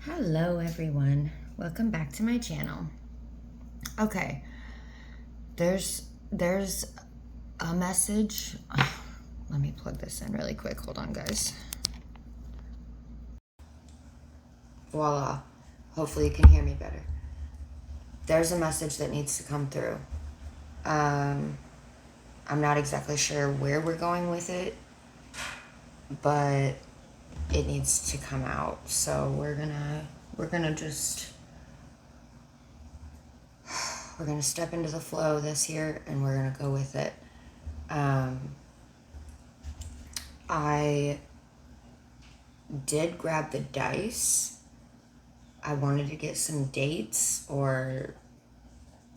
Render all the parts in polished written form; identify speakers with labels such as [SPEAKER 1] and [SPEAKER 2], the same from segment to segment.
[SPEAKER 1] Hello everyone, welcome back to my channel. Okay, there's a message. Let me plug this in really quick. Hold on, guys. Voila, hopefully you can hear me better. There's a message that needs to come through. I'm not exactly sure where we're going with it, but it needs to come out. So we're gonna step into the flow this year, and we're gonna go with it. I did grab the dice. I wanted to get some dates, or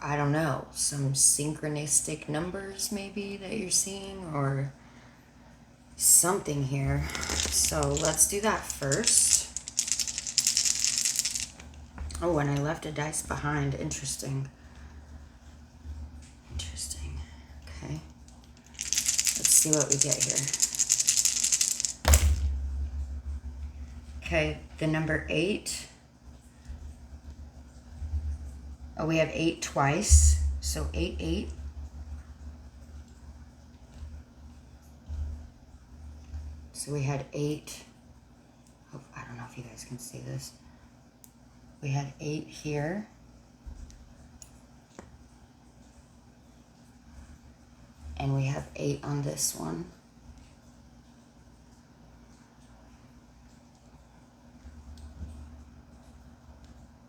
[SPEAKER 1] I don't know, some synchronistic numbers maybe that you're seeing, or something here. So let's do that first. Oh, and I left a dice behind. Interesting. Okay. Let's see what we get here. Okay, the number 8. Oh, we have 8 twice. So 8, 8. So we had 8. Oh, I don't know if you guys can see this. We had 8 here. And we have 8 on this one.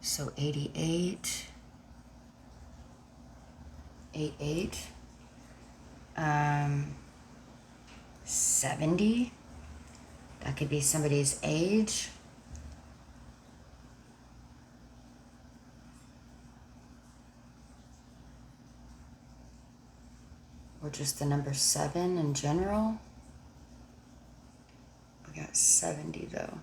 [SPEAKER 1] So 88, 8, 8, 70. That could be somebody's age. Or just the number 7 in general. We got 70 though.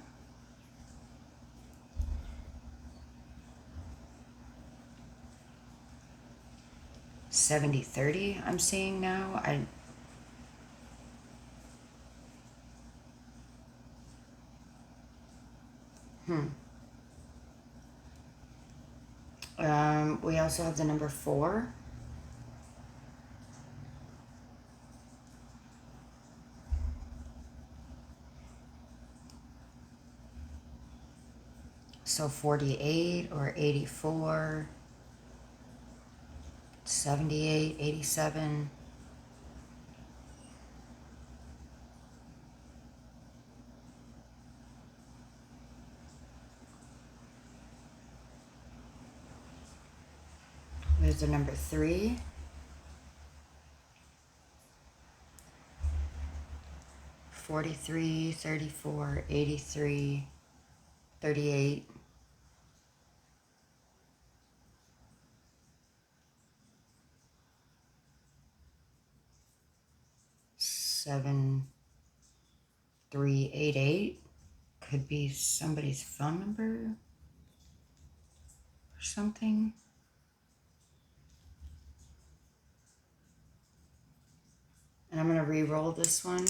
[SPEAKER 1] $70-30 I'm seeing now. We also have the number 4. So 48 or 84, 78, 87. There's the number 3. 43, 34, 83, 38. 7388 could be somebody's phone number or something. And I'm going to re-roll this one.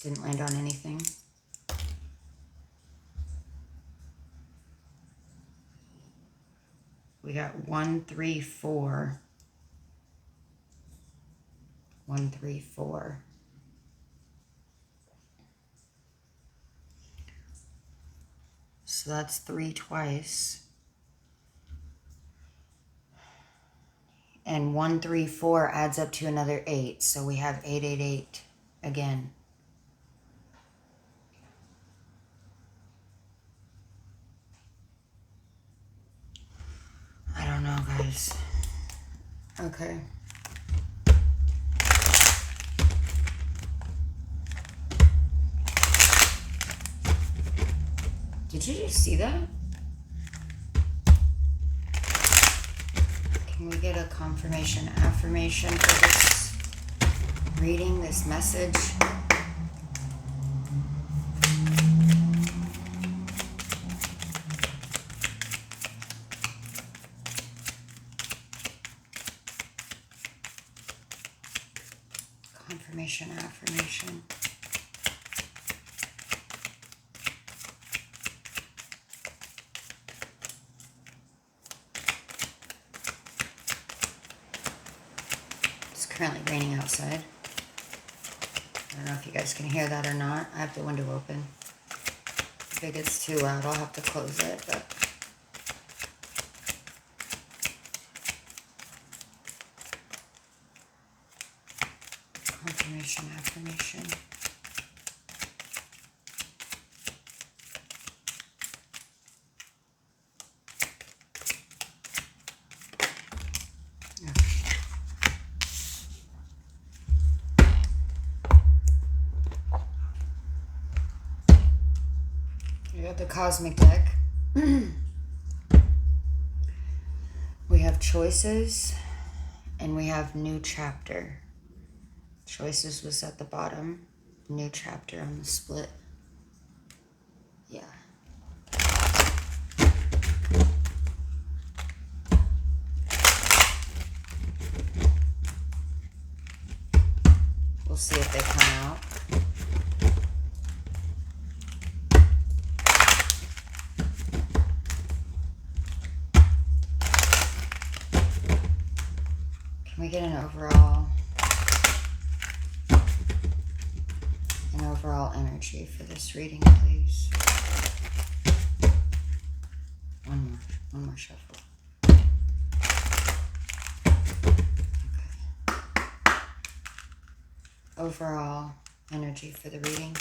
[SPEAKER 1] Didn't land on anything. We got 134. 134. So that's 3 twice. And 134 adds up to another 8. So we have 888 again. I don't know, guys. Okay. Did you just see that? Can we get a confirmation, affirmation for this reading, this message? Confirmation, affirmation. currently raining outside. I don't know if you guys can hear that or not. I have the window open. If it gets too loud, I'll have to close it, but confirmation, affirmation. We got the cosmic deck. We have choices and we have new chapter. Choices was at the bottom. New chapter on the split. Yeah. We'll see if they come out. Can we get an overall energy for this reading, please? One more shuffle. Okay. Overall energy for the reading.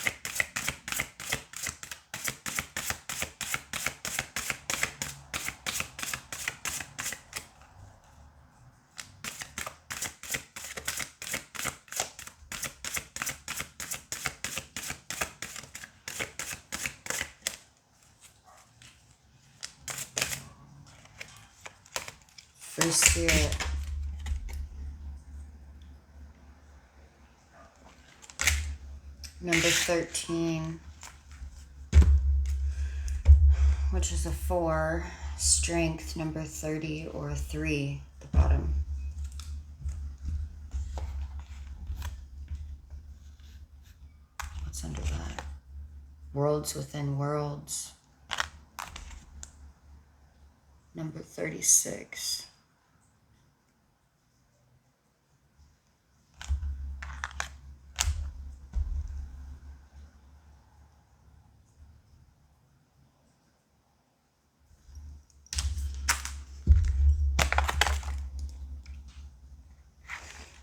[SPEAKER 1] Free Spirit. Number 13, which is a 4. Strength, number 30, or a 3 at the bottom. What's under that? Worlds within worlds. Number 36.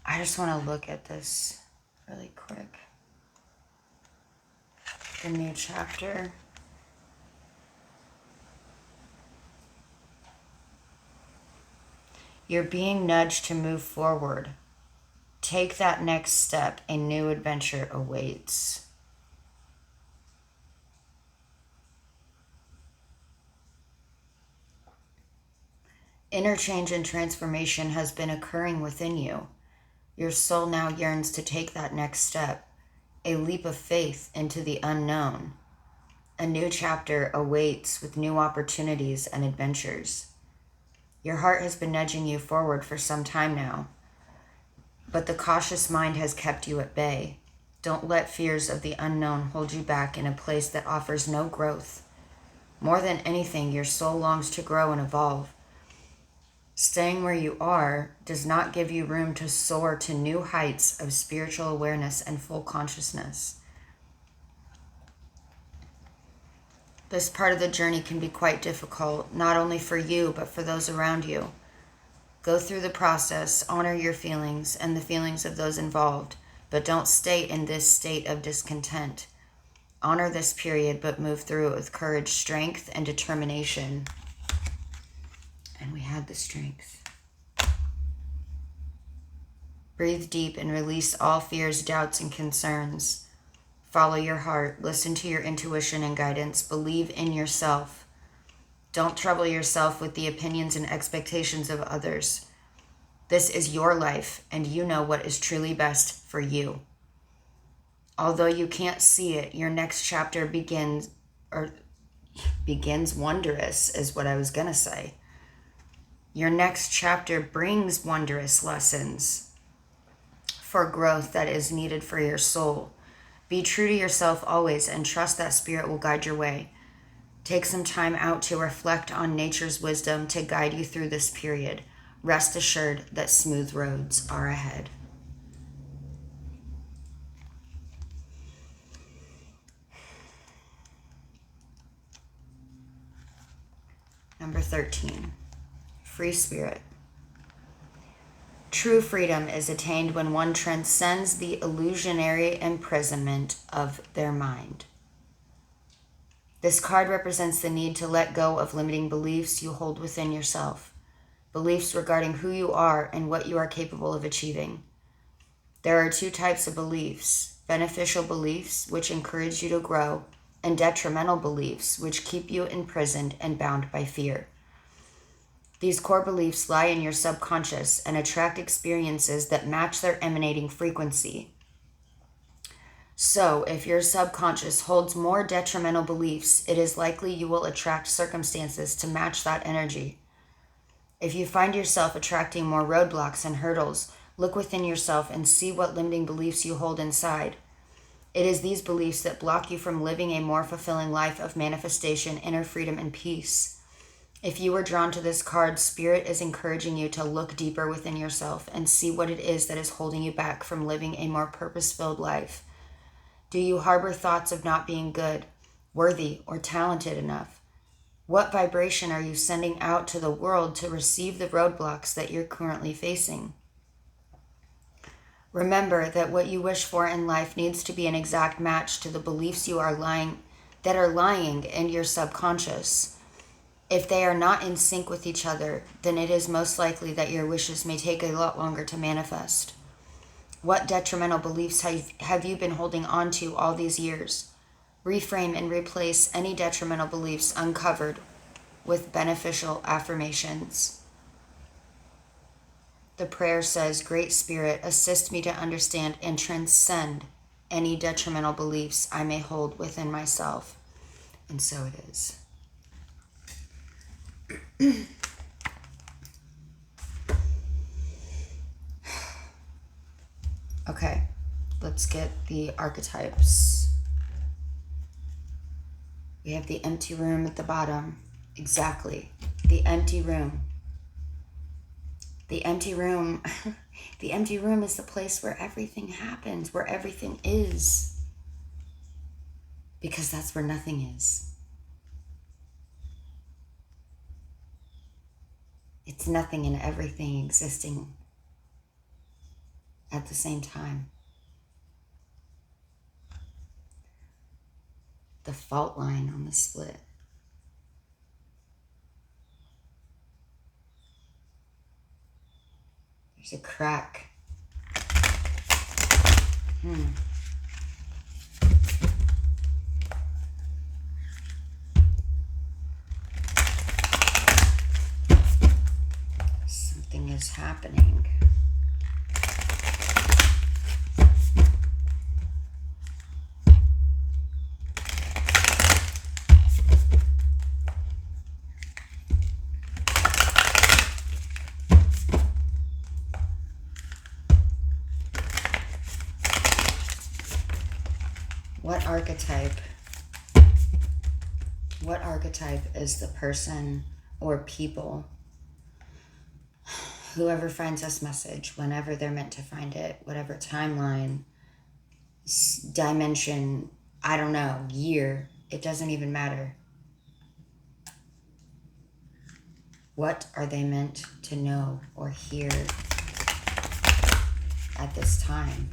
[SPEAKER 1] I just want to look at this really quick. The new chapter. You're being nudged to move forward. Take that next step. A new adventure awaits. Interchange and transformation has been occurring within you. Your soul now yearns to take that next step, a leap of faith into the unknown. A new chapter awaits with new opportunities and adventures. Your heart has been nudging you forward for some time now, but the cautious mind has kept you at bay. Don't let fears of the unknown hold you back in a place that offers no growth. More than anything, your soul longs to grow and evolve. Staying where you are does not give you room to soar to new heights of spiritual awareness and full consciousness. This part of the journey can be quite difficult, not only for you, but for those around you. Go through the process, honor your feelings and the feelings of those involved, but don't stay in this state of discontent. Honor this period, but move through it with courage, strength, and determination. And we had the strength. Breathe deep and release all fears, doubts, and concerns. Follow your heart. Listen to your intuition and guidance. Believe in yourself. Don't trouble yourself with the opinions and expectations of others. This is your life, and you know what is truly best for you. Although you can't see it, your next chapter begins wondrous, is what I was going to say. Your next chapter brings wondrous lessons for growth that is needed for your soul. Be true to yourself always and trust that Spirit will guide your way. Take some time out to reflect on nature's wisdom to guide you through this period. Rest assured that smooth roads are ahead. Number 13, free spirit. True freedom is attained when one transcends the illusionary imprisonment of their mind. This card represents the need to let go of limiting beliefs you hold within yourself, beliefs regarding who you are and what you are capable of achieving. There are two types of beliefs: beneficial beliefs, which encourage you to grow, and detrimental beliefs, which keep you imprisoned and bound by fear. These core beliefs lie in your subconscious and attract experiences that match their emanating frequency. So, if your subconscious holds more detrimental beliefs, it is likely you will attract circumstances to match that energy. If you find yourself attracting more roadblocks and hurdles, look within yourself and see what limiting beliefs you hold inside. It is these beliefs that block you from living a more fulfilling life of manifestation, inner freedom, and peace. If you were drawn to this card, Spirit is encouraging you to look deeper within yourself and see what it is that is holding you back from living a more purpose-filled life. Do you harbor thoughts of not being good, worthy, or talented enough? What vibration are you sending out to the world to receive the roadblocks that you're currently facing? Remember that what you wish for in life needs to be an exact match to the beliefs that are lying in your subconscious. If they are not in sync with each other, then it is most likely that your wishes may take a lot longer to manifest. What detrimental beliefs have you been holding on to all these years? Reframe and replace any detrimental beliefs uncovered with beneficial affirmations. The prayer says, Great Spirit, assist me to understand and transcend any detrimental beliefs I may hold within myself. And so it is. Okay, let's get the archetypes. We have the empty room at the bottom. Exactly. The empty room. The empty room. The empty room is the place where everything happens, where everything is. Because that's where nothing is. It's nothing and everything existing at the same time. The fault line on the split. There's a crack. Something is happening. What archetype is the person or people, whoever finds this message, whenever they're meant to find it, whatever timeline, dimension, I don't know, year, it doesn't even matter. What are they meant to know or hear at this time?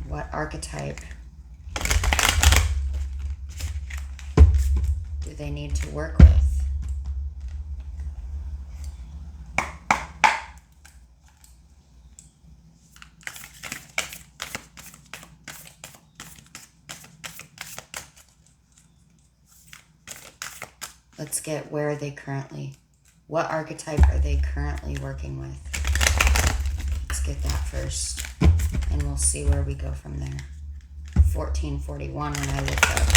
[SPEAKER 1] What archetype do they need to work with? Let's get where are they currently? What archetype are they currently working with? Let's get that first, and we'll see where we go from there. 1441 when I looked up.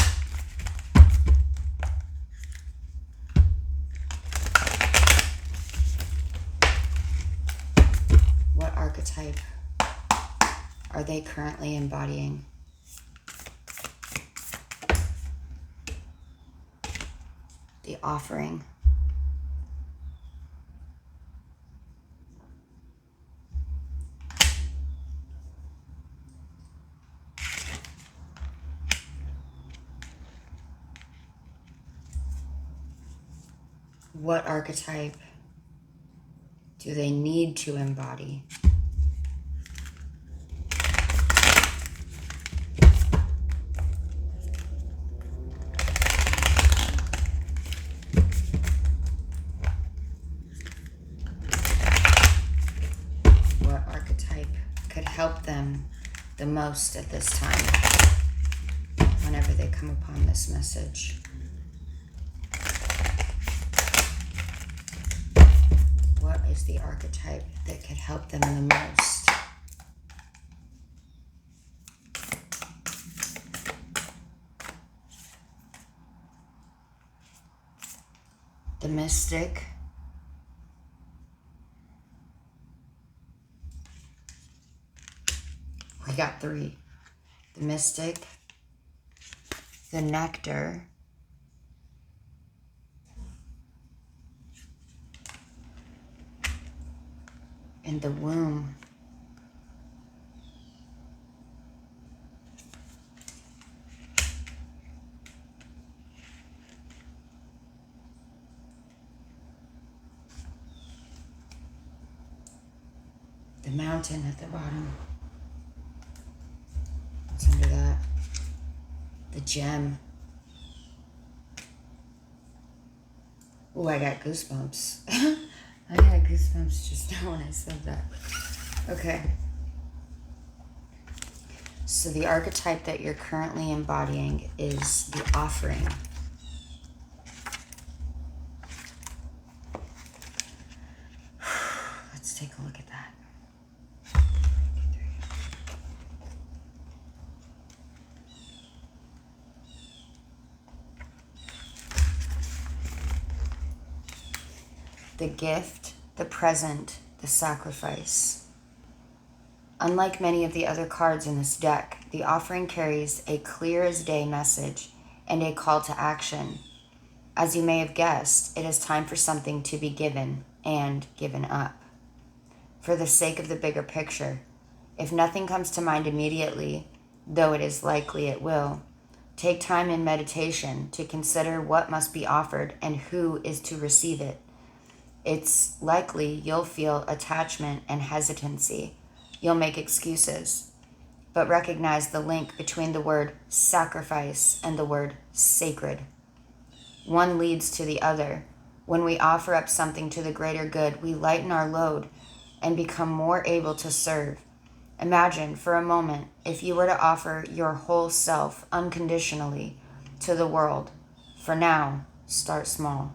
[SPEAKER 1] What archetype are they currently embodying? The offering. What archetype do they need to embody? What archetype could help them the most at this time whenever they come upon this message? What is the archetype that could help them the most? The Mystic. We got 3. The Mystic, the Nectar, and the Womb. The Mountain at the bottom. What's under that? The Gem. Oh, I got goosebumps. I had goosebumps just now when I said that. Okay. So the archetype that you're currently embodying is the Offering. Let's take a look at that. The gift, the present, the sacrifice. Unlike many of the other cards in this deck, the Offering carries a clear as day message and a call to action. As you may have guessed, it is time for something to be given and given up. For the sake of the bigger picture, if nothing comes to mind immediately, though it is likely it will, take time in meditation to consider what must be offered and who is to receive it. It's likely you'll feel attachment and hesitancy. You'll make excuses, but recognize the link between the word sacrifice and the word sacred. One leads to the other. When we offer up something to the greater good, we lighten our load and become more able to serve. Imagine for a moment if you were to offer your whole self unconditionally to the world. For now, start small.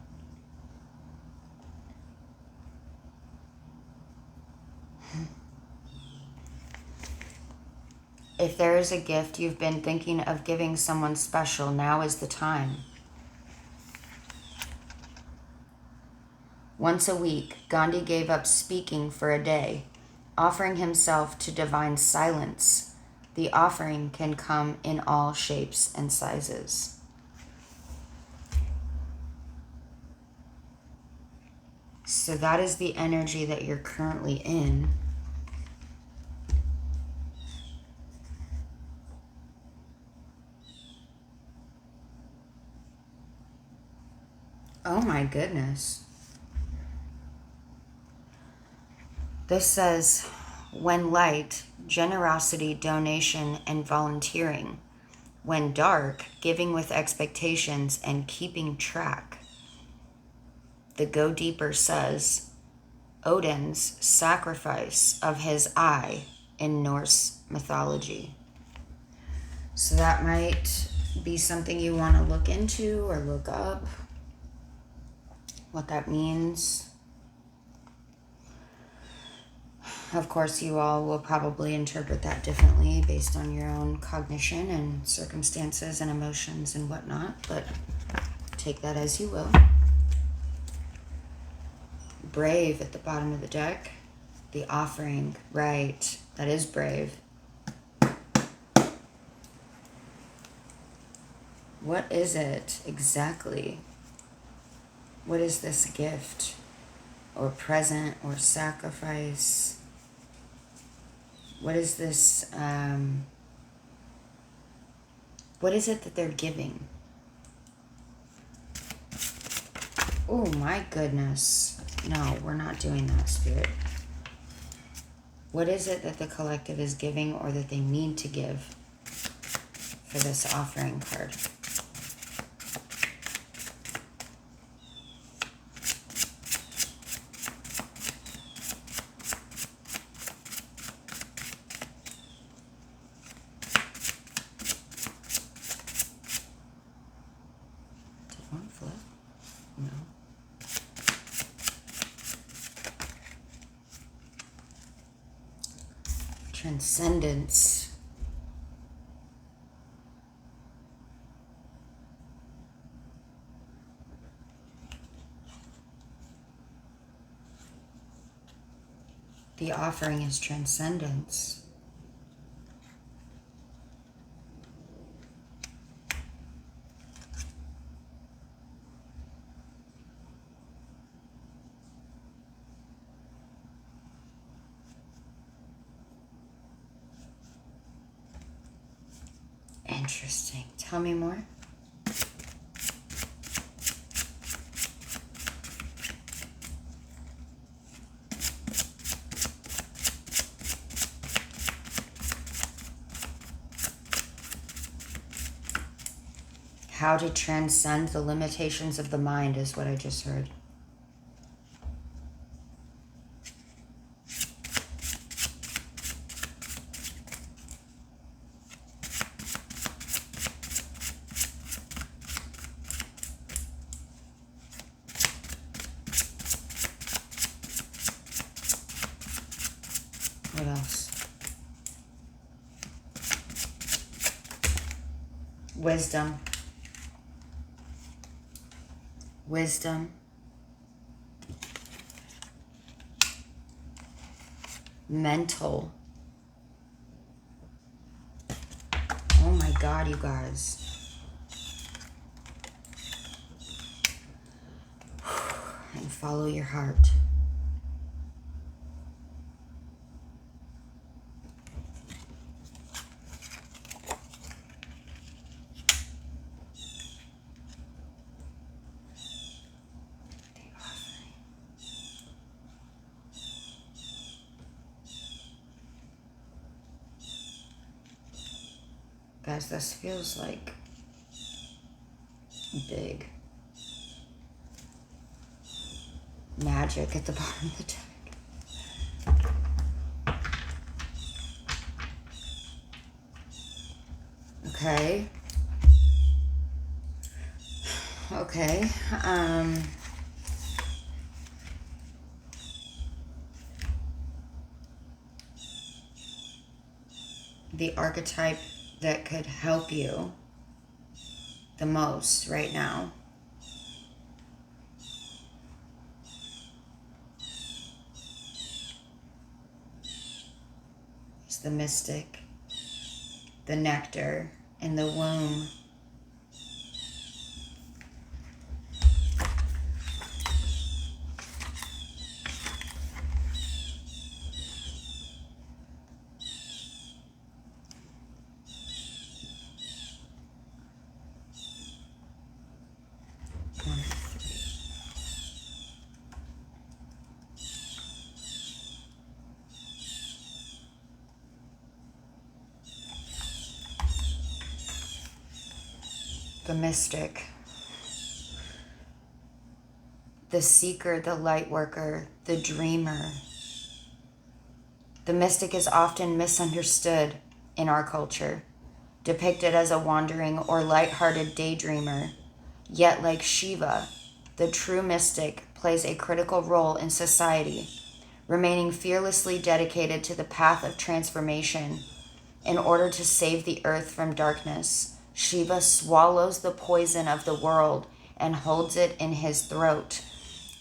[SPEAKER 1] If there is a gift you've been thinking of giving someone special, now is the time. Once a week, Gandhi gave up speaking for a day, offering himself to divine silence. The offering can come in all shapes and sizes. So that is the energy that you're currently in. Oh my goodness. This says, when light, generosity, donation, and volunteering. When dark, giving with expectations and keeping track. The Go Deeper says, Odin's sacrifice of his eye in Norse mythology. So that might be something you want to look into or look up. What that means. Of course, you all will probably interpret that differently based on your own cognition and circumstances and emotions and whatnot, but take that as you will. Brave at the bottom of the deck. The Offering, right, that is brave. What is it exactly? What is this gift or present or sacrifice? What is this, what is it that they're giving? Oh my goodness. No, we're not doing that, Spirit. What is it that the collective is giving or that they need to give for this offering card? Did one flip? No. Transcendence. The offering is transcendence. Interesting. Tell me more. How to transcend the limitations of the mind is what I just heard. What else? Wisdom. Wisdom. Mental. Oh my God, you guys. And follow your heart. Guys, this feels like big magic at the bottom of the deck. Okay. Okay. The archetype that could help you the most right now is the mystic, the nectar, and the womb. The mystic, the seeker, the light worker, the dreamer. The mystic is often misunderstood in our culture, depicted as a wandering or light-hearted daydreamer. Yet, like Shiva, the true mystic plays a critical role in society, remaining fearlessly dedicated to the path of transformation. In order to save the earth from darkness, Shiva swallows the poison of the world and holds it in his throat,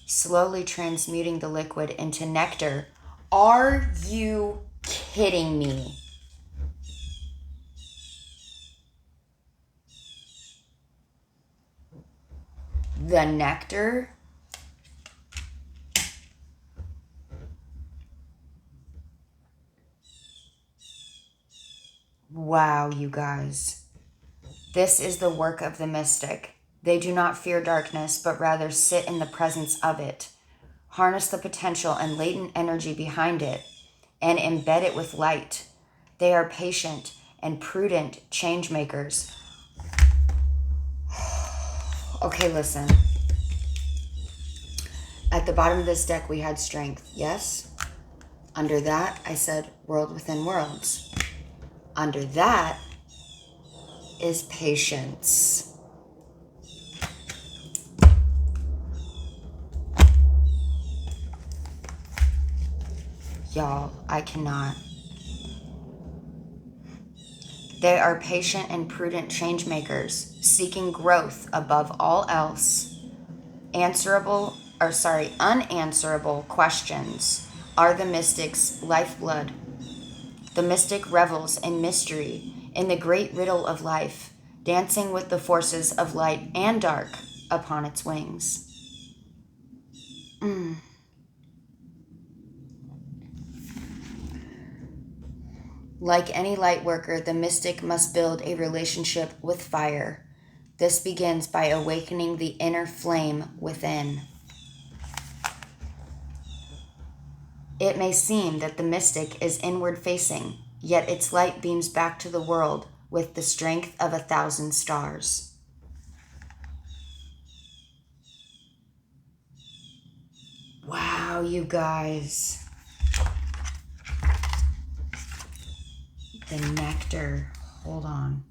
[SPEAKER 1] slowly transmuting the liquid into nectar. Are you kidding me? The nectar? Wow, you guys. This is the work of the mystic. They do not fear darkness, but rather sit in the presence of it, harness the potential and latent energy behind it, and embed it with light. They are patient and prudent change makers. Okay, listen. At the bottom of this deck, we had strength, yes? Under that, I said world within worlds. Under that is patience. Y'all, I cannot. They are patient and prudent change makers, seeking growth above all else. Unanswerable questions are the mystic's lifeblood. The mystic revels in mystery, in the great riddle of life, dancing with the forces of light and dark upon its wings. Like any light worker, the mystic must build a relationship with fire. This begins by awakening the inner flame within. It may seem that the mystic is inward facing, yet its light beams back to the world with the strength of 1,000 stars. Wow, you guys. The nectar. Hold on.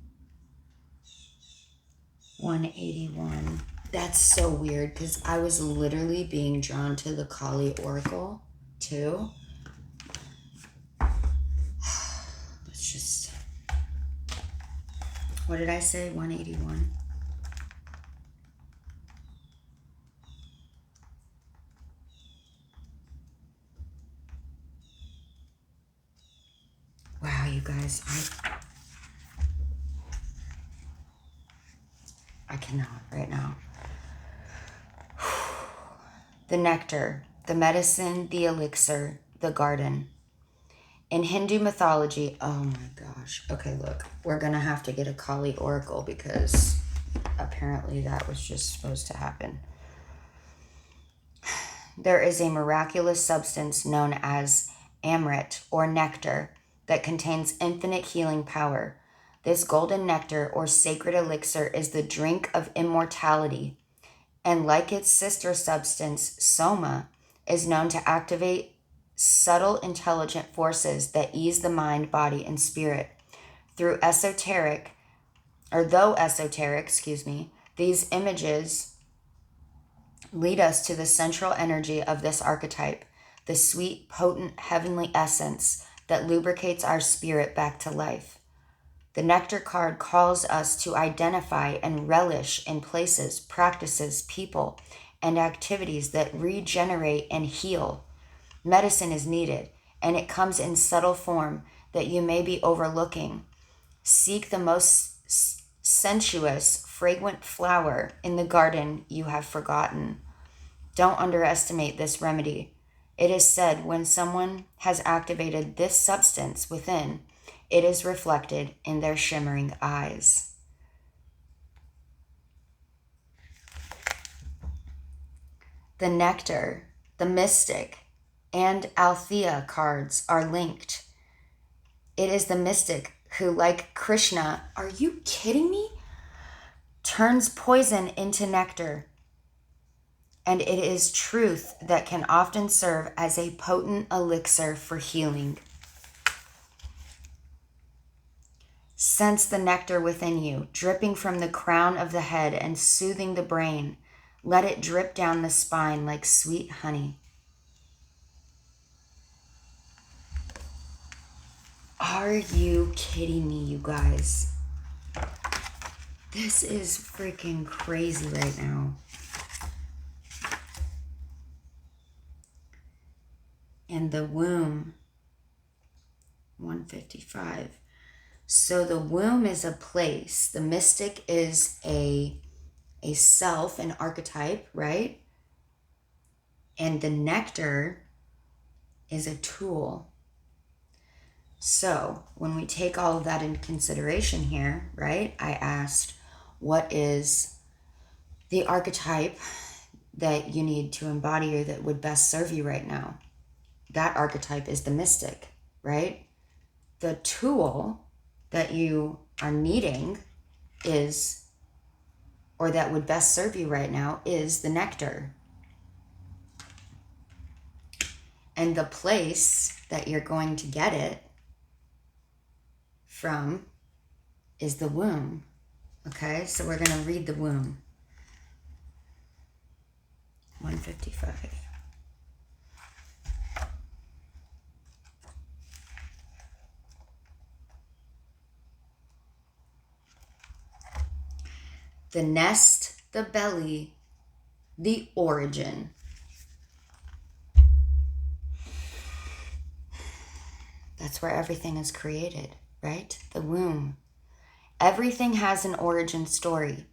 [SPEAKER 1] 181. That's so weird because I was literally being drawn to the Kali Oracle too. Let's just. What did I say? 181. Wow, you guys. I cannot right now. The nectar, the medicine, the elixir, the garden. In Hindu mythology, oh my gosh. Okay, look, we're going to have to get a Kali Oracle because apparently that was just supposed to happen. There is a miraculous substance known as Amrit or nectar that contains infinite healing power. This golden nectar or sacred elixir is the drink of immortality, and like its sister substance, Soma, is known to activate subtle intelligent forces that ease the mind, body, and spirit. Though esoteric, these images lead us to the central energy of this archetype, the sweet, potent, heavenly essence that lubricates our spirit back to life. The nectar card calls us to identify and relish in places, practices, people, and activities that regenerate and heal. Medicine is needed, and it comes in subtle form that you may be overlooking. Seek the most sensuous, fragrant flower in the garden you have forgotten. Don't underestimate this remedy. It is said when someone has activated this substance within, it is reflected in their shimmering eyes. The nectar, the mystic, and Althea cards are linked. It is the mystic who, like Krishna, are you kidding me? Turns poison into nectar. And it is truth that can often serve as a potent elixir for healing. Sense the nectar within you, dripping from the crown of the head and soothing the brain. Let it drip down the spine like sweet honey. Are you kidding me, you guys? This is freaking crazy right now. And the womb, 155. So the womb is a place. The mystic is a self, an archetype, right? And the nectar is a tool. So when we take all of that into consideration here, right? I asked, what is the archetype that you need to embody or that would best serve you right now. That archetype is the mystic, right? The tool that you are needing is, or that would best serve you right now, is the nectar. And the place that you're going to get it from is the womb. Okay, so we're going to read the womb. 155. The nest, the belly, the origin. That's where everything is created, right? The womb. Everything has an origin story.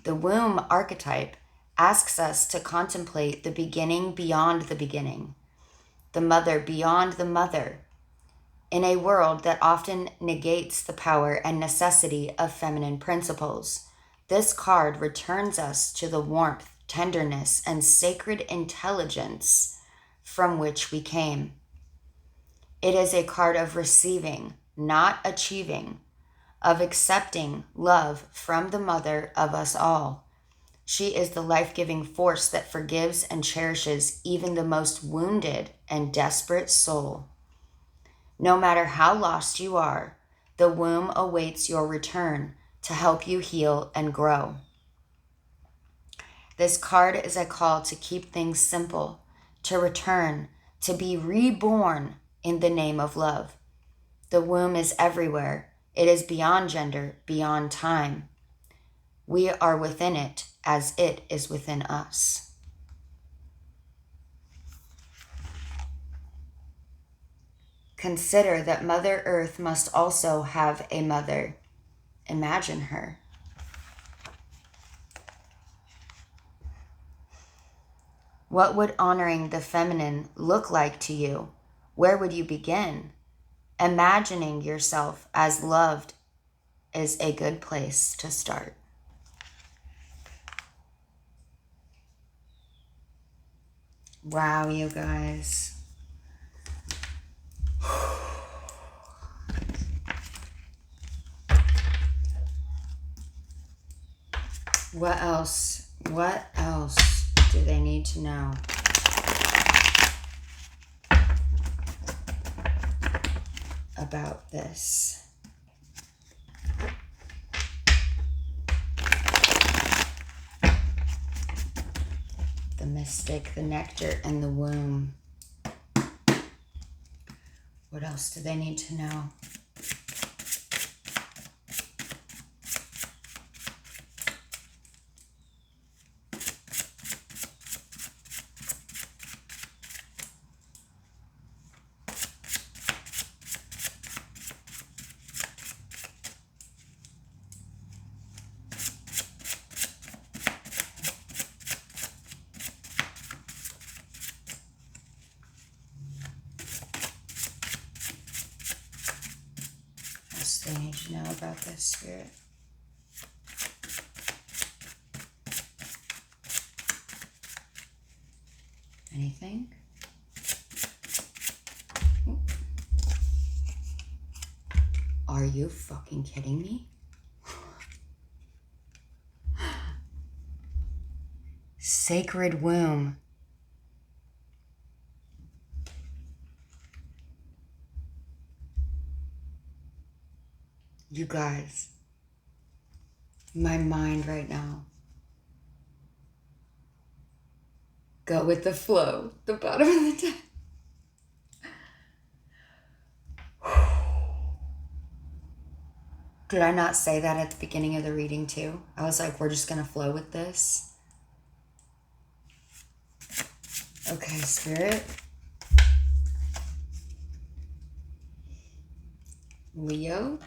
[SPEAKER 1] The womb archetype asks us to contemplate the beginning beyond the beginning, the mother beyond the mother, in a world that often negates the power and necessity of feminine principles. This card returns us to the warmth, tenderness, and sacred intelligence from which we came. It is a card of receiving, not achieving, of accepting love from the mother of us all. She is the life-giving force that forgives and cherishes even the most wounded and desperate soul. No matter how lost you are, the womb awaits your return to help you heal and grow. This card is a call to keep things simple, to return, to be reborn in the name of love. The womb is everywhere. It is beyond gender, beyond time. We are within it as it is within us. Consider that Mother Earth must also have a mother. Imagine her. What would honoring the feminine look like to you? Where would you begin? Imagining yourself as loved is a good place to start. Wow, you guys. What else? What else do they need to know? About this? The mystic, the nectar, and the womb. What else do they need to know? They need to know about this, Spirit. Anything? Are you fucking kidding me? Sacred womb. You guys, my mind right now. Go with the flow. The bottom of the deck. Did I not say that at the beginning of the reading too? I was like, we're just going to flow with this. Okay, Spirit. Leo.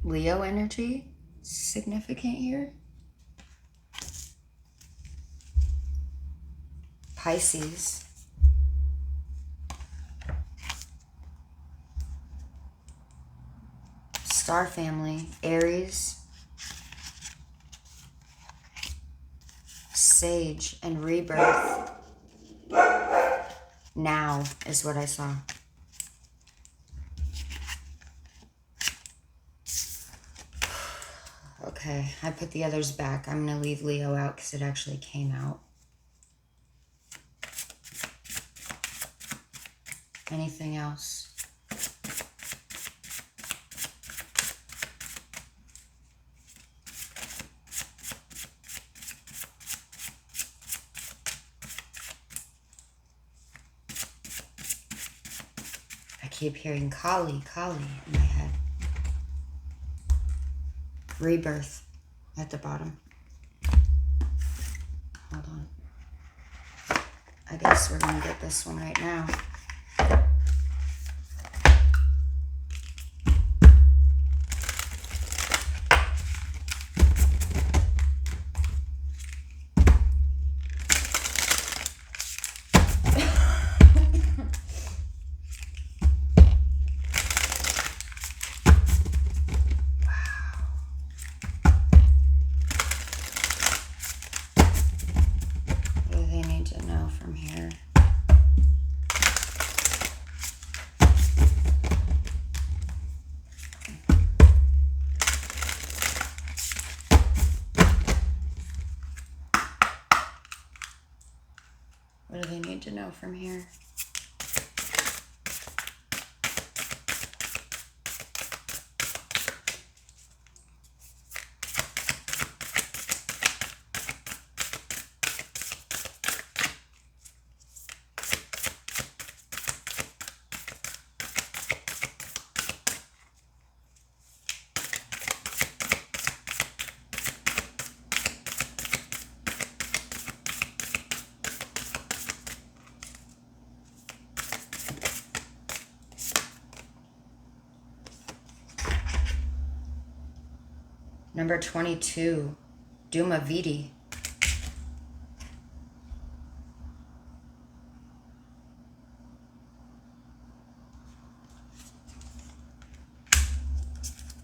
[SPEAKER 1] Leo energy. Significant here. Pisces. Star family. Aries. Sage and rebirth. Now is what I saw. Okay, I put the others back. I'm going to leave Leo out because it actually came out. Anything else? I keep hearing Kali, Kali in my head. Rebirth at the bottom. Hold on. I guess we're going to get this one right now. What do they need to know from here? Number 22, Dhumavidi.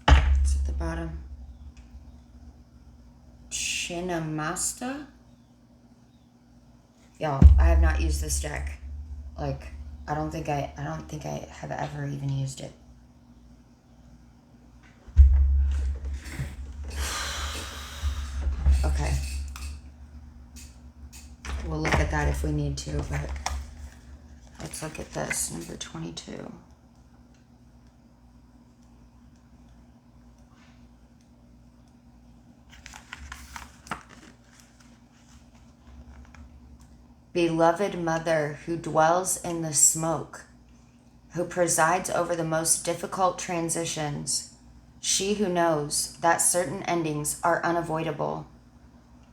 [SPEAKER 1] It's at the bottom. Chinnamasta? Y'all, I have not used this deck. Like, I don't think I have ever even used it. Okay. We'll look at that if we need to, but let's look at this, number 22. Beloved mother who dwells in the smoke, who presides over the most difficult transitions, she who knows that certain endings are unavoidable.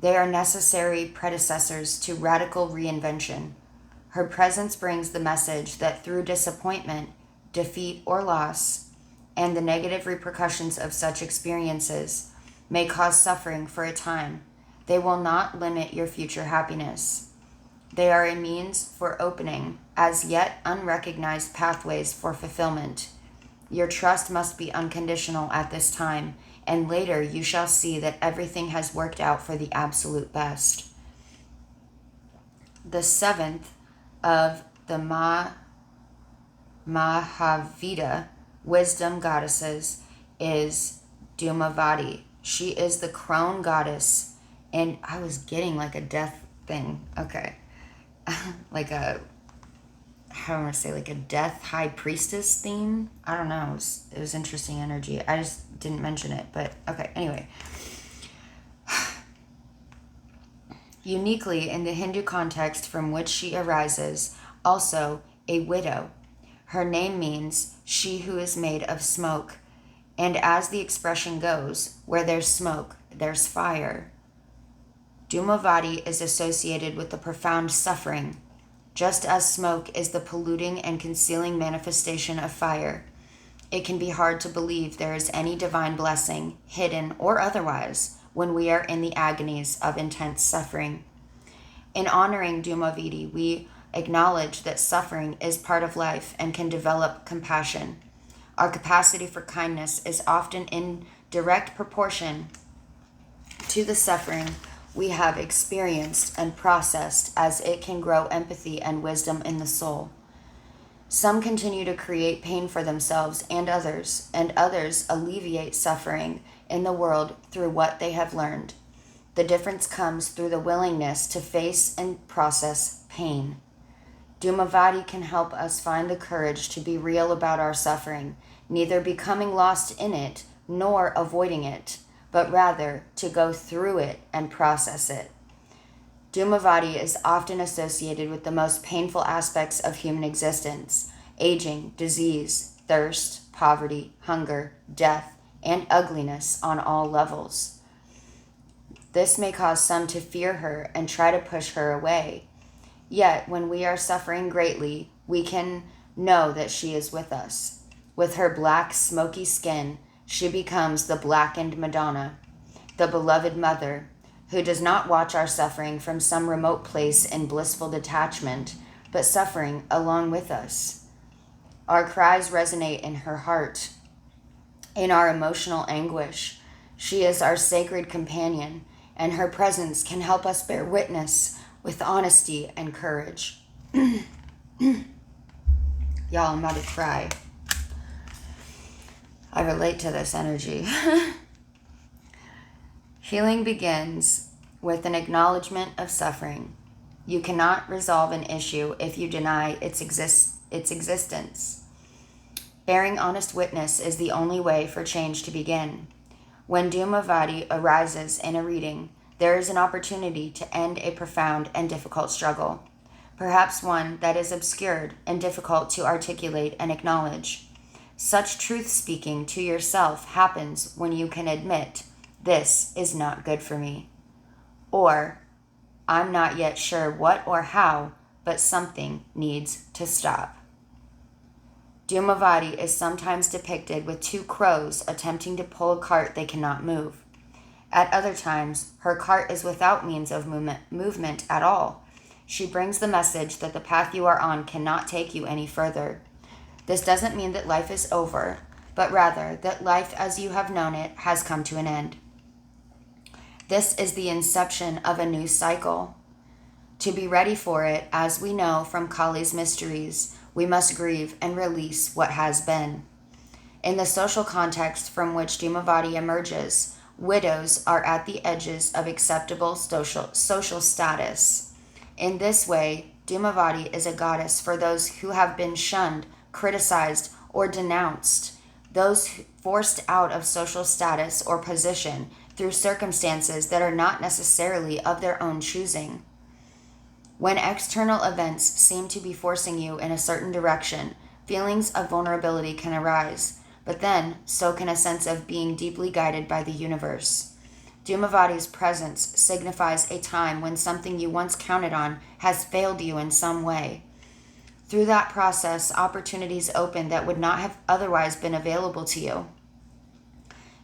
[SPEAKER 1] They are necessary predecessors to radical reinvention. Her presence brings the message that through disappointment, defeat, or loss, and the negative repercussions of such experiences may cause suffering for a time, they will not limit your future happiness. They are a means for opening as yet unrecognized pathways for fulfillment. Your trust must be unconditional at this time, and later you shall see that everything has worked out for the absolute best. The seventh of the Mahavita wisdom goddesses is Dhumavati. She is the crone goddess, and I was getting like a death thing. Okay. Like a, how do I want to say, like a death high priestess theme. I don't know. It was interesting energy. I just didn't mention it, but okay. Anyway. Uniquely in the Hindu context from which she arises, also a widow. Her name means she who is made of smoke. And as the expression goes, where there's smoke, there's fire. Dhumavati is associated with the profound suffering, just as smoke is the polluting and concealing manifestation of fire. It can be hard to believe there is any divine blessing, hidden or otherwise, when we are in the agonies of intense suffering. In honoring Dhumavati, we acknowledge that suffering is part of life and can develop compassion. Our capacity for kindness is often in direct proportion to the suffering we have experienced and processed as it can grow empathy and wisdom in the soul. Some continue to create pain for themselves and others alleviate suffering in the world through what they have learned. The difference comes through the willingness to face and process pain. Dumavadi can help us find the courage to be real about our suffering, neither becoming lost in it nor avoiding it, but rather to go through it and process it. Dumavadi is often associated with the most painful aspects of human existence: aging, disease, thirst, poverty, hunger, death, and ugliness on all levels. This may cause some to fear her and try to push her away. Yet, when we are suffering greatly, we can know that she is with us. With her black, smoky skin, she becomes the blackened Madonna, the beloved mother, who does not watch our suffering from some remote place in blissful detachment, but suffering along with us. Our cries resonate in her heart, in our emotional anguish. She is our sacred companion, and her presence can help us bear witness with honesty and courage. Y'all, I'm about to cry. I relate to this energy. Healing begins with an acknowledgement of suffering. You cannot resolve an issue if you deny its existence. Bearing honest witness is the only way for change to begin. When Dumavadi arises in a reading, there is an opportunity to end a profound and difficult struggle, perhaps one that is obscured and difficult to articulate and acknowledge. Such truth-speaking to yourself happens when you can admit, "This is not good for me," or "I'm not yet sure what or how, but something needs to stop." Dumavadi is sometimes depicted with two crows attempting to pull a cart they cannot move. At other times, her cart is without means of movement at all. She brings the message that the path you are on cannot take you any further. This doesn't mean that life is over, but rather that life as you have known it has come to an end. This is the inception of a new cycle. To be ready for it, as we know from Kali's mysteries, we must grieve and release what has been. In the social context from which Dumavadi emerges, widows are at the edges of acceptable social status. In this way, Dumavadi is a goddess for those who have been shunned, criticized, or denounced, those forced out of social status or position through circumstances that are not necessarily of their own choosing. When external events seem to be forcing you in a certain direction, feelings of vulnerability can arise, but then so can a sense of being deeply guided by the universe. Dumavadi's presence signifies a time when something you once counted on has failed you in some way. Through that process, opportunities open that would not have otherwise been available to you.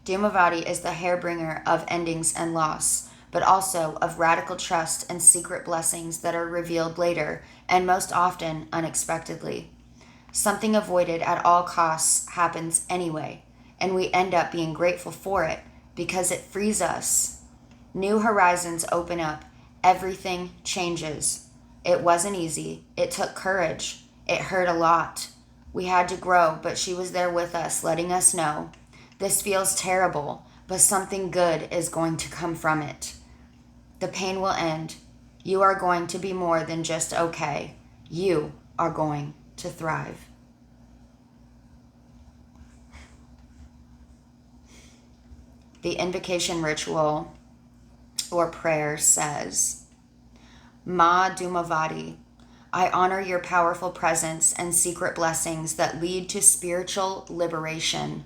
[SPEAKER 1] Dumavadi is the hairbringer of endings and loss, but also of radical trust and secret blessings that are revealed later, and most often unexpectedly. Something avoided at all costs happens anyway, and we end up being grateful for it because it frees us. New horizons open up. Everything changes. It wasn't easy. It took courage. It hurt a lot. We had to grow, but she was there with us, letting us know, this feels terrible, but something good is going to come from it. The pain will end. You are going to be more than just okay. You are going to thrive. The invocation ritual or prayer says, Ma Dumavadi, I honor your powerful presence and secret blessings that lead to spiritual liberation.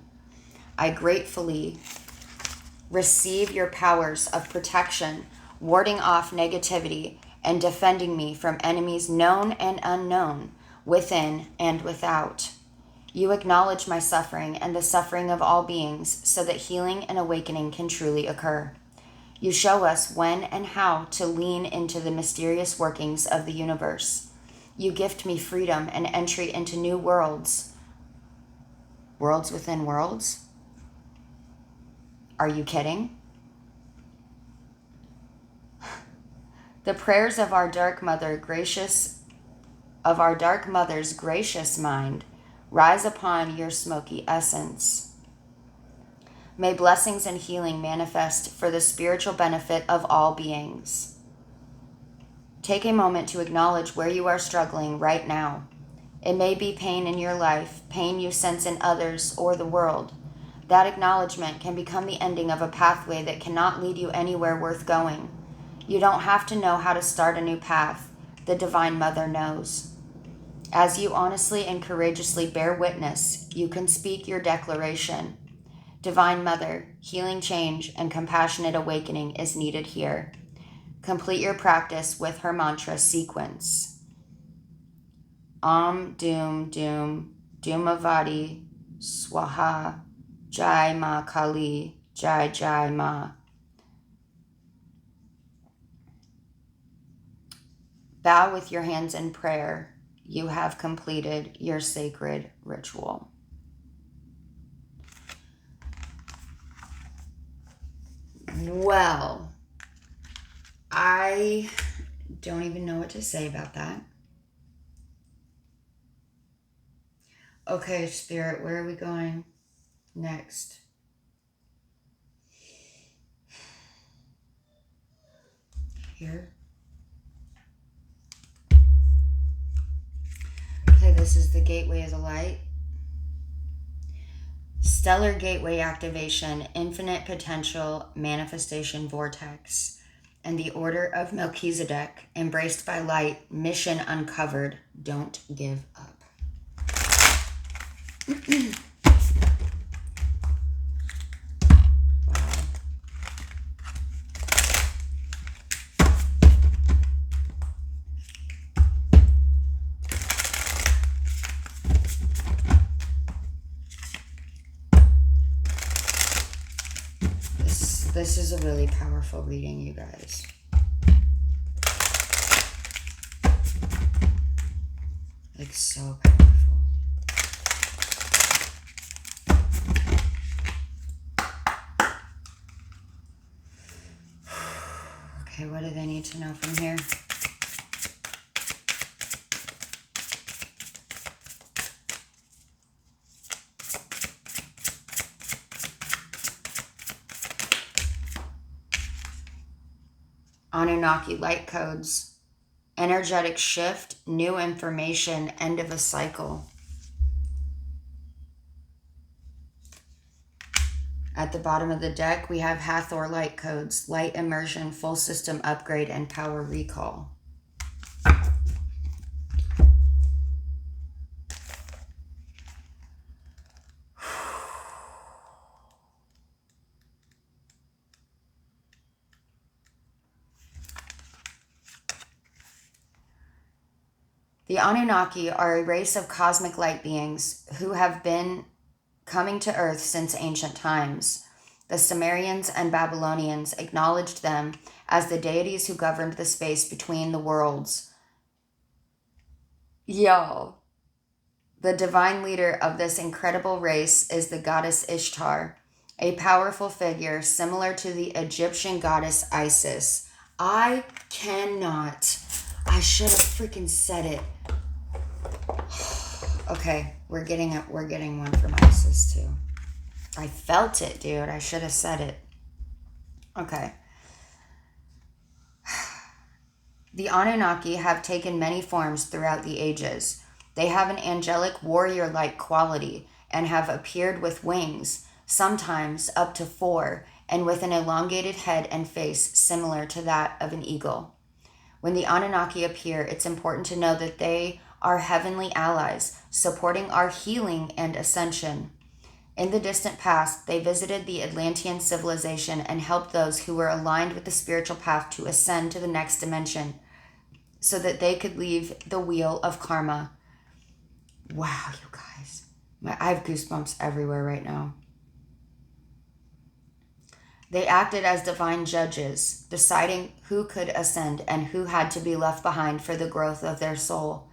[SPEAKER 1] I gratefully receive your powers of protection, warding off negativity and defending me from enemies known and unknown, within and without. You acknowledge my suffering and the suffering of all beings so that healing and awakening can truly occur. You show us when and how to lean into the mysterious workings of the universe. You gift me freedom and entry into new worlds. Worlds within worlds? Are you kidding? The prayers of our dark mother's gracious mind rise upon your smoky essence. May blessings and healing manifest for the spiritual benefit of all beings. Take a moment to acknowledge where you are struggling right now. It may be pain in your life, pain you sense in others or the world. That acknowledgement can become the ending of a pathway that cannot lead you anywhere worth going. You don't have to know how to start a new path. The Divine Mother knows. As you honestly and courageously bear witness, you can speak your declaration. Divine Mother, healing change and compassionate awakening is needed here. Complete your practice with her mantra sequence. Om Doom Doom Doomavati Swaha Jai Ma Kali Jai Jai Ma. Bow with your hands in prayer. You have completed your sacred ritual. Well, I don't even know what to say about that. Okay, Spirit, where are we going next? Here. Okay, this is the Gateway of the Light. Stellar Gateway Activation, Infinite Potential Manifestation Vortex, and the Order of Melchizedek, Embraced by Light, Mission Uncovered, Don't Give Up. This is a really powerful reading, you guys. Like, so powerful. Okay, what do they need to know from here? Anunnaki light codes, energetic shift, new information, end of a cycle. At the bottom of the deck, we have Hathor light codes, light immersion, full system upgrade, and power recall. The Anunnaki are a race of cosmic light beings who have been coming to Earth since ancient times. The Sumerians and Babylonians acknowledged them as the deities who governed the space between the worlds. Yo. The divine leader of this incredible race is the goddess Ishtar, a powerful figure similar to the Egyptian goddess Isis. I should have freaking said it. Okay, we're getting one from Isis too. I felt it, dude. I should have said it. Okay. The Anunnaki have taken many forms throughout the ages. They have an angelic warrior-like quality and have appeared with wings, sometimes up to 4, and with an elongated head and face similar to that of an eagle. When the Anunnaki appear, it's important to know that they are heavenly allies, supporting our healing and ascension. In the distant past, they visited the Atlantean civilization and helped those who were aligned with the spiritual path to ascend to the next dimension, so that they could leave the wheel of karma. Wow, you guys. I have goosebumps everywhere right now. They acted as divine judges, deciding who could ascend and who had to be left behind for the growth of their soul.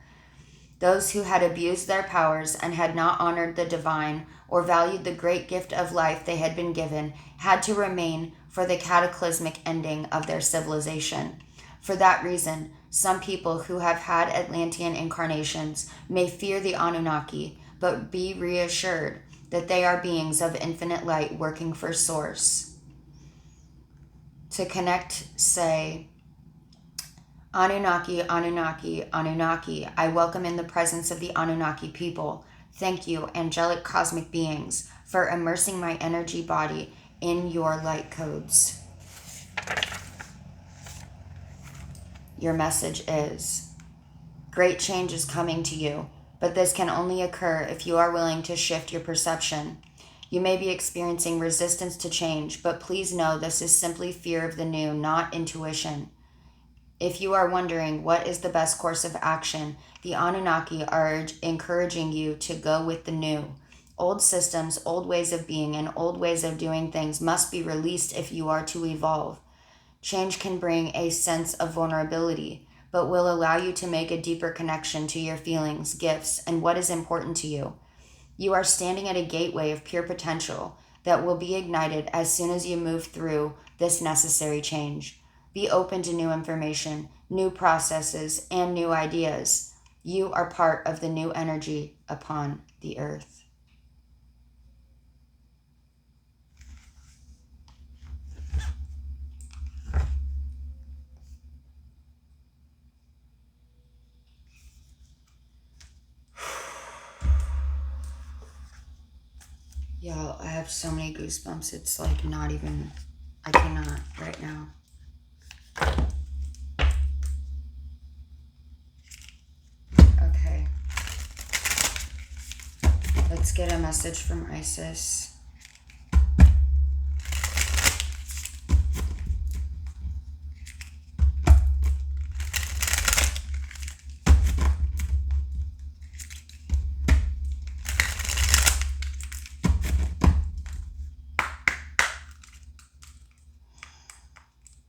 [SPEAKER 1] Those who had abused their powers and had not honored the divine or valued the great gift of life they had been given had to remain for the cataclysmic ending of their civilization. For that reason, some people who have had Atlantean incarnations may fear the Anunnaki, but be reassured that they are beings of infinite light working for Source. To connect, say, Anunnaki, Anunnaki, Anunnaki. I welcome in the presence of the Anunnaki people. Thank you, angelic cosmic beings, for immersing my energy body in your light codes. Your message is, great change is coming to you, but this can only occur if you are willing to shift your perception. You may be experiencing resistance to change, but please know this is simply fear of the new, not intuition. If you are wondering what is the best course of action, the Anunnaki are encouraging you to go with the new. Old systems, old ways of being, and old ways of doing things must be released if you are to evolve. Change can bring a sense of vulnerability, but will allow you to make a deeper connection to your feelings, gifts, and what is important to you. You are standing at a gateway of pure potential that will be ignited as soon as you move through this necessary change. Be open to new information, new processes, and new ideas. You are part of the new energy upon the earth. Y'all, I have so many goosebumps. It's like not even, I cannot right now. Okay. Let's get a message from Isis.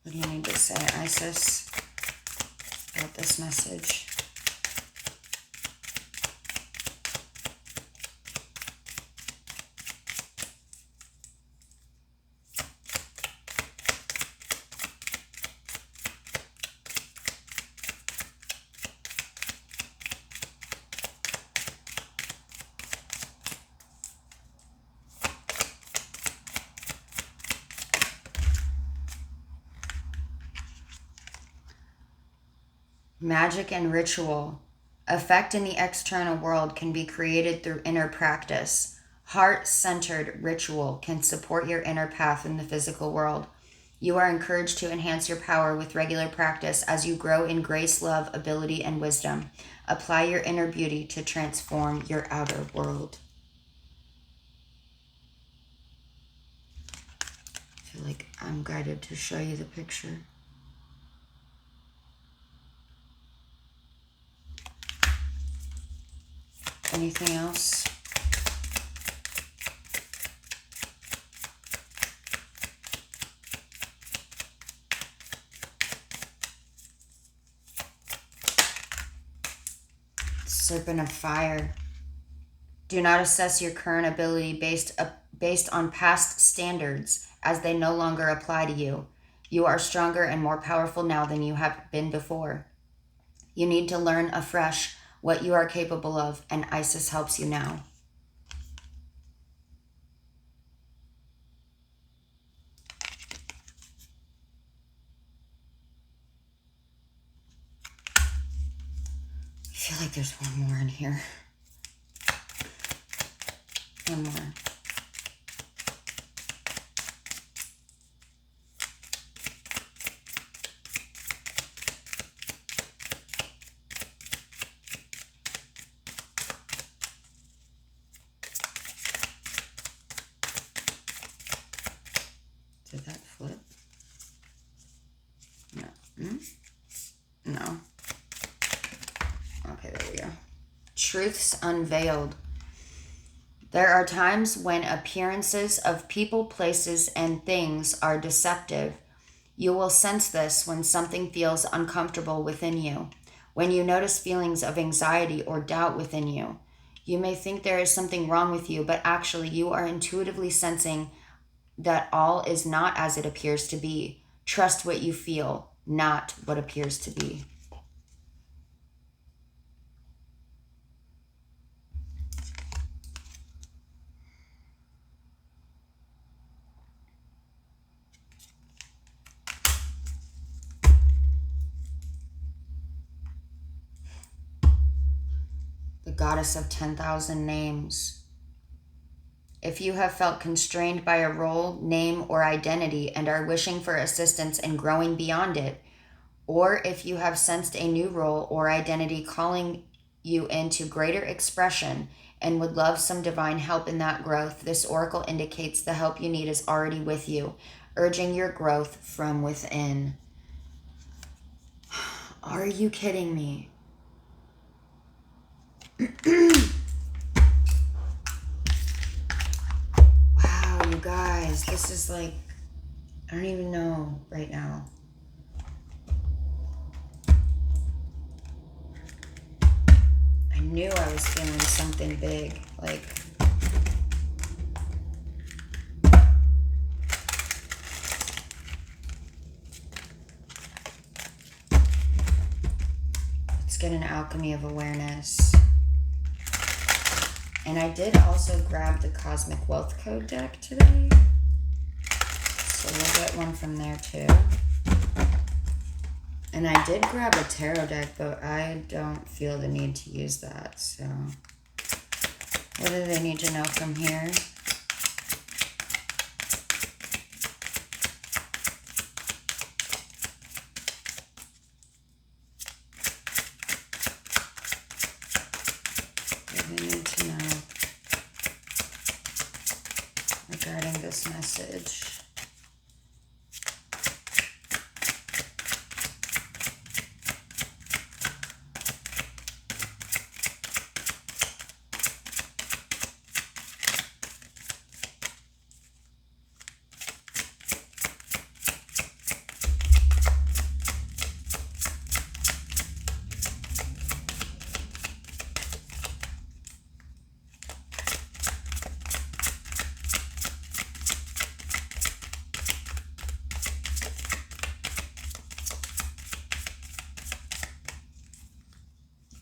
[SPEAKER 1] What do you need to say, Isis, about this message? Magic and ritual. Effect in the external world can be created through inner practice. Heart-centered ritual can support your inner path in the physical world. You are encouraged to enhance your power with regular practice as you grow in grace, love, ability, and wisdom. Apply your inner beauty to transform your outer world. I feel like I'm guided to show you the picture. Anything else? Serpent of fire. Do not assess your current ability based on past standards, as they no longer apply to you. You are stronger and more powerful now than you have been before. You need to learn afresh what you are capable of, and Isis helps you now. I feel like there's one more in here. One more. Did that flip? No. No. Okay, there we go. Truths unveiled. There are times when appearances of people, places, and things are deceptive. You will sense this when something feels uncomfortable within you, when you notice feelings of anxiety or doubt within you. You may think there is something wrong with you, but actually you are intuitively sensing that all is not as it appears to be. Trust what you feel. not what appears to be. The goddess of 10,000 names. If you have felt constrained by a role, name, or identity and are wishing for assistance in growing beyond it, or if you have sensed a new role or identity calling you into greater expression and would love some divine help in that growth, this oracle indicates the help you need is already with you, urging your growth from within. Are you kidding me? Wow, you guys, this is like, I don't even know right now. I knew I was feeling something big, like, let's get an alchemy of awareness. And I did also grab the Cosmic Wealth Code deck today, so we'll get one from there too. And I did grab a tarot deck, but I don't feel the need to use that, so what do they need to know from here? What do they need to know regarding this message?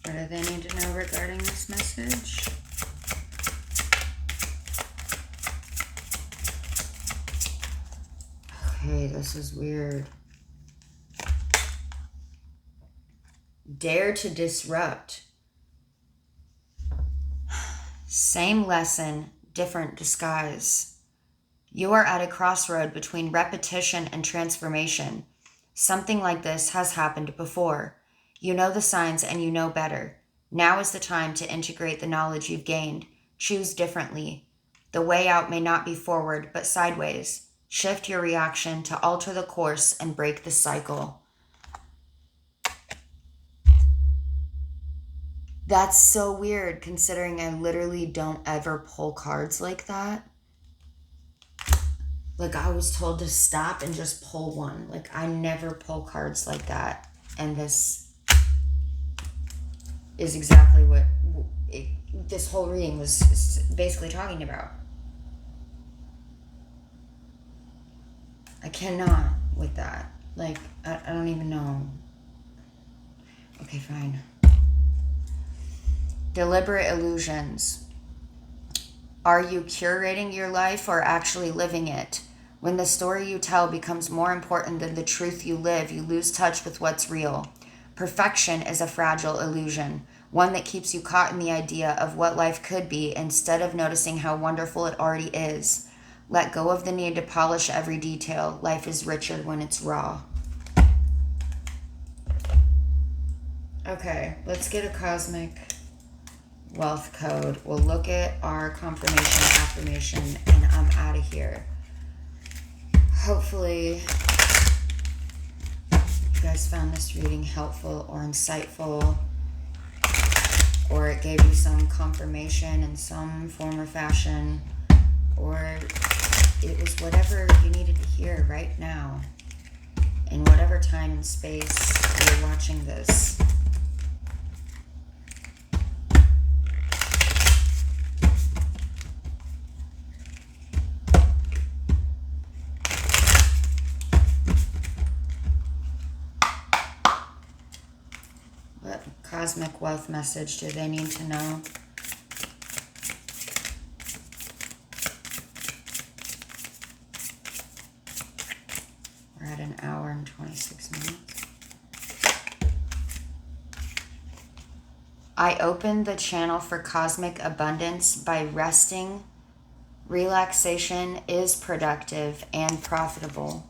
[SPEAKER 1] What do they need to know regarding this message? Okay, this is weird. Dare to disrupt. Same lesson, different disguise. You are at a crossroad between repetition and transformation. Something like this has happened before. You know the signs and you know better. Now is the time to integrate the knowledge you've gained. Choose differently. The way out may not be forward, but sideways. Shift your reaction to alter the course and break the cycle. That's so weird considering I literally don't ever pull cards like that. Like, I was told to stop and just pull one. Like, I never pull cards like that. And this is exactly what this whole reading was basically talking about. I cannot with that. Like, I don't even know. Okay, fine. Deliberate illusions. Are you curating your life or actually living it? When the story you tell becomes more important than the truth you live, you lose touch with what's real. Perfection is a fragile illusion, one that keeps you caught in the idea of what life could be instead of noticing how wonderful it already is. Let go of the need to polish every detail. Life is richer when it's raw. Okay, let's get a Cosmic Wealth Code. We'll look at our confirmation affirmation, and I'm out of here. Hopefully you guys found this reading helpful or insightful, or it gave you some confirmation in some form or fashion, or it was whatever you needed to hear right now in whatever time and space you're watching this. cosmic wealth message do they need to know? We're at an hour and 26 minutes. I opened the channel for cosmic abundance by resting. Relaxation is productive and profitable.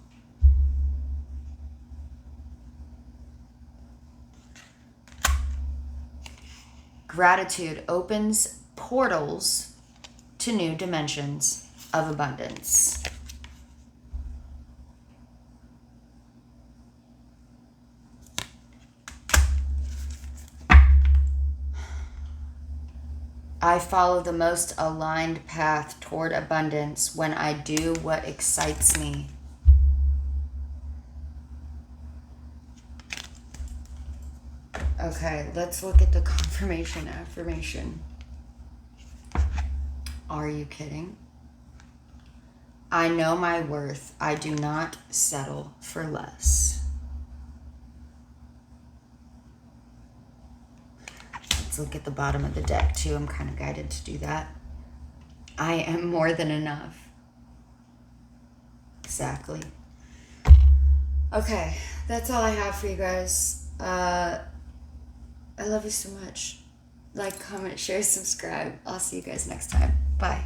[SPEAKER 1] Gratitude opens portals to new dimensions of abundance. I follow the most aligned path toward abundance when I do what excites me. Okay, let's look at the confirmation affirmation. Are you kidding? I know my worth. I do not settle for less. Let's look at the bottom of the deck too. I'm kind of guided to do that. I am more than enough. Exactly. Okay, that's all I have for you guys. I love you so much. Like, comment, share, subscribe. I'll see you guys next time. Bye.